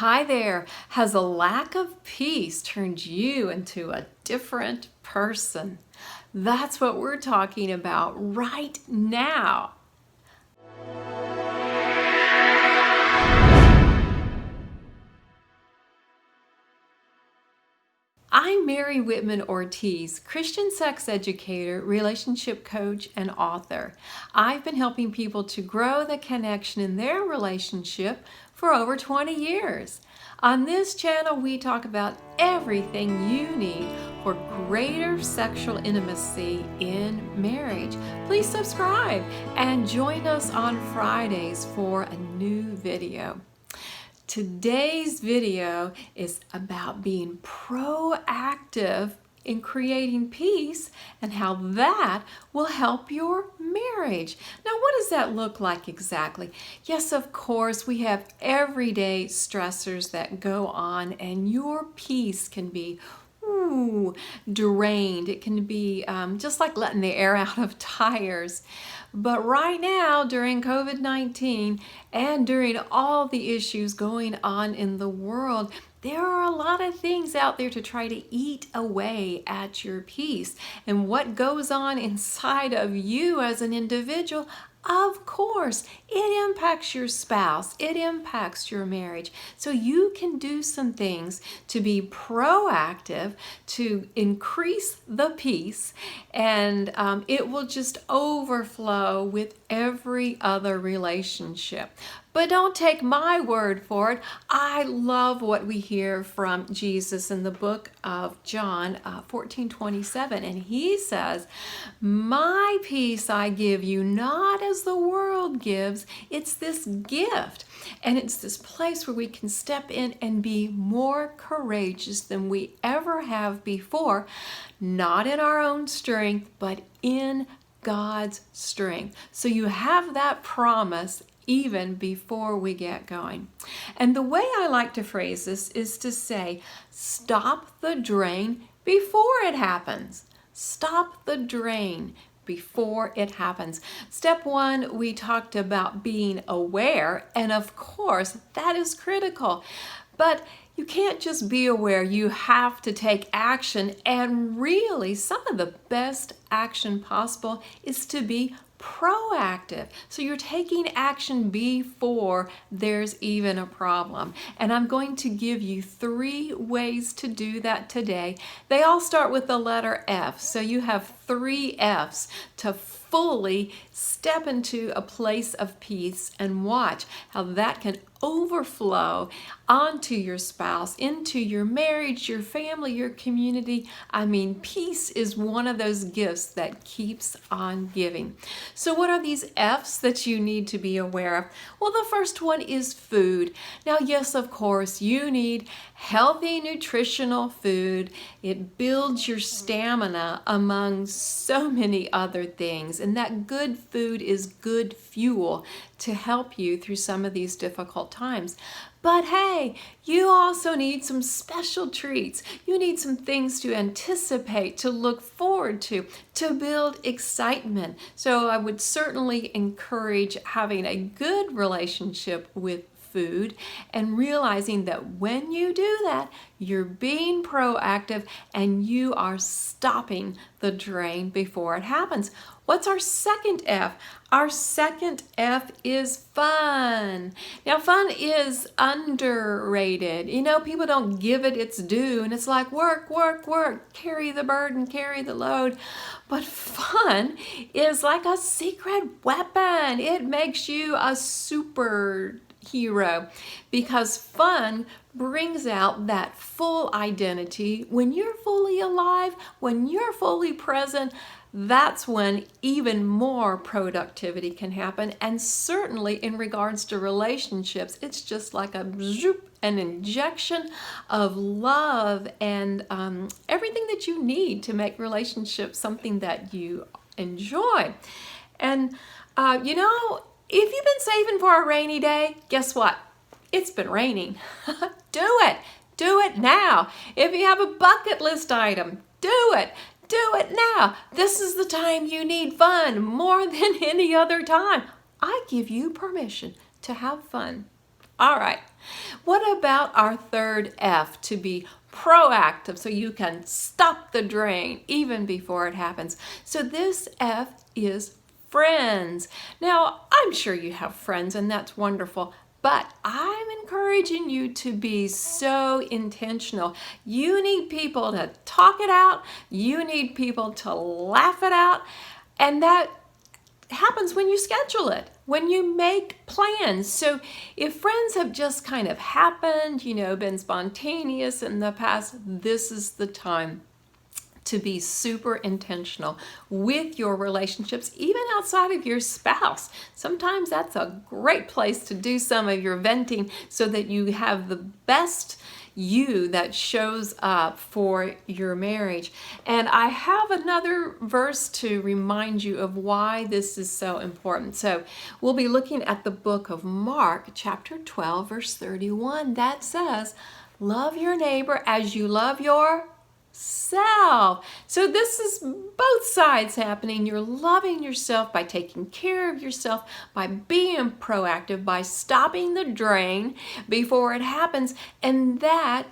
Hi there. Has a lack of peace turned you into a different person? That's what we're talking about right now. I'm Mary Whitman Ortiz, Christian sex educator, relationship coach, and author. I've been helping people to grow the connection in their relationship for over 20 years. On this channel, we talk about everything you need for greater sexual intimacy in marriage. Please subscribe and join us on Fridays for a new video. Today's video is about being proactive in creating peace and how that will help your marriage. Now, what does that look like exactly? Yes, of course, we have everyday stressors that go on, and your peace can be drained. It can be just like letting the air out of tires. But right now, during COVID-19 and during all the issues going on in the world, there are a lot of things out there to try to eat away at your peace. And what goes on inside of you as an individual, of course, it impacts your spouse. It impacts your marriage. So you can do some things to be proactive, to increase the peace, and it will just overflow with every other relationship. But don't take my word for it. I love what we hear from Jesus in the book of John 14:27. And he says, "My peace I give you, not as the world gives." It's this gift. And it's this place where we can step in and be more courageous than we ever have before. Not in our own strength, but in God's strength. So you have that promise even before we get going. And the way I like to phrase this is to say, stop the drain before it happens. Stop the drain before it happens. Step one, we talked about being aware, and of course, that is critical. But you can't just be aware, you have to take action, and really, some of the best action possible is to be proactive. So you're taking action before there's even a problem. And I'm going to give you 3 ways to do that today. They all start with the letter F. So you have 3 F's to fully step into a place of peace, and watch how that can overflow onto your spouse, into your marriage, your family, your community. I mean, peace is one of those gifts that keeps on giving. So what are these F's that you need to be aware of? Well, the first one is food. Now, yes, of course, you need healthy, nutritional food. It builds your stamina among so many other things. And that good food is good fuel to help you through some of these difficult times. But hey, you also need some special treats. You need some things to anticipate, to look forward to build excitement. So I would certainly encourage having a good relationship with food and realizing that when you do that, you're being proactive and you are stopping the drain before it happens. What's our second F? Our second F is fun. Now, fun is underrated. You know, people don't give it its due, and it's like work, work, work, carry the burden, carry the load. But fun is like a secret weapon. It makes you a superhero because fun brings out that full identity. When you're fully alive, when you're fully present, that's when even more productivity can happen. And certainly in regards to relationships, it's just like an injection of love and everything that you need to make relationships something that you enjoy. And you know, if you've been saving for a rainy day, guess what? It's been raining. Do it. Do it now. If you have a bucket list item, do it. Do it now. This is the time you need fun more than any other time. I give you permission to have fun. All right. What about our third F, to be proactive, so you can stop the drain even before it happens? So this F is friends. Now, I'm sure you have friends, and that's wonderful. But I'm encouraging you to be so intentional. You need people to talk it out. You need people to laugh it out. And that happens when you schedule it, when you make plans. So if friends have just kind of happened, been spontaneous in the past, this is the time to be super intentional with your relationships, even outside of your spouse. Sometimes that's a great place to do some of your venting so that you have the best you that shows up for your marriage. And I have another verse to remind you of why this is so important. So we'll be looking at the book of Mark, chapter 12, verse 31. That says, love your neighbor as you love yourself. So this is both sides happening. You're loving yourself by taking care of yourself, by being proactive, by stopping the drain before it happens, and that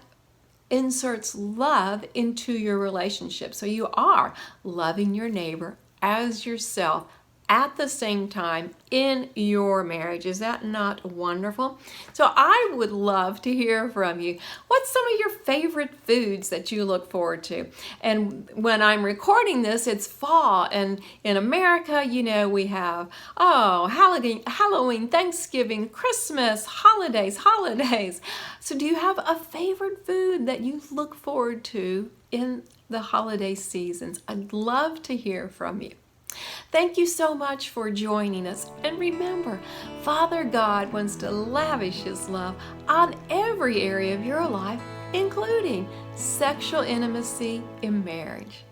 inserts love into your relationship. So you are loving your neighbor as yourself at the same time in your marriage. Is that not wonderful? So I would love to hear from you. What's some of your favorite foods that you look forward to? And when I'm recording this, it's fall, and in America, we have Halloween, Thanksgiving, Christmas, holidays. So do you have a favorite food that you look forward to in the holiday seasons? I'd love to hear from you. Thank you so much for joining us. And remember, Father God wants to lavish His love on every area of your life, including sexual intimacy in marriage.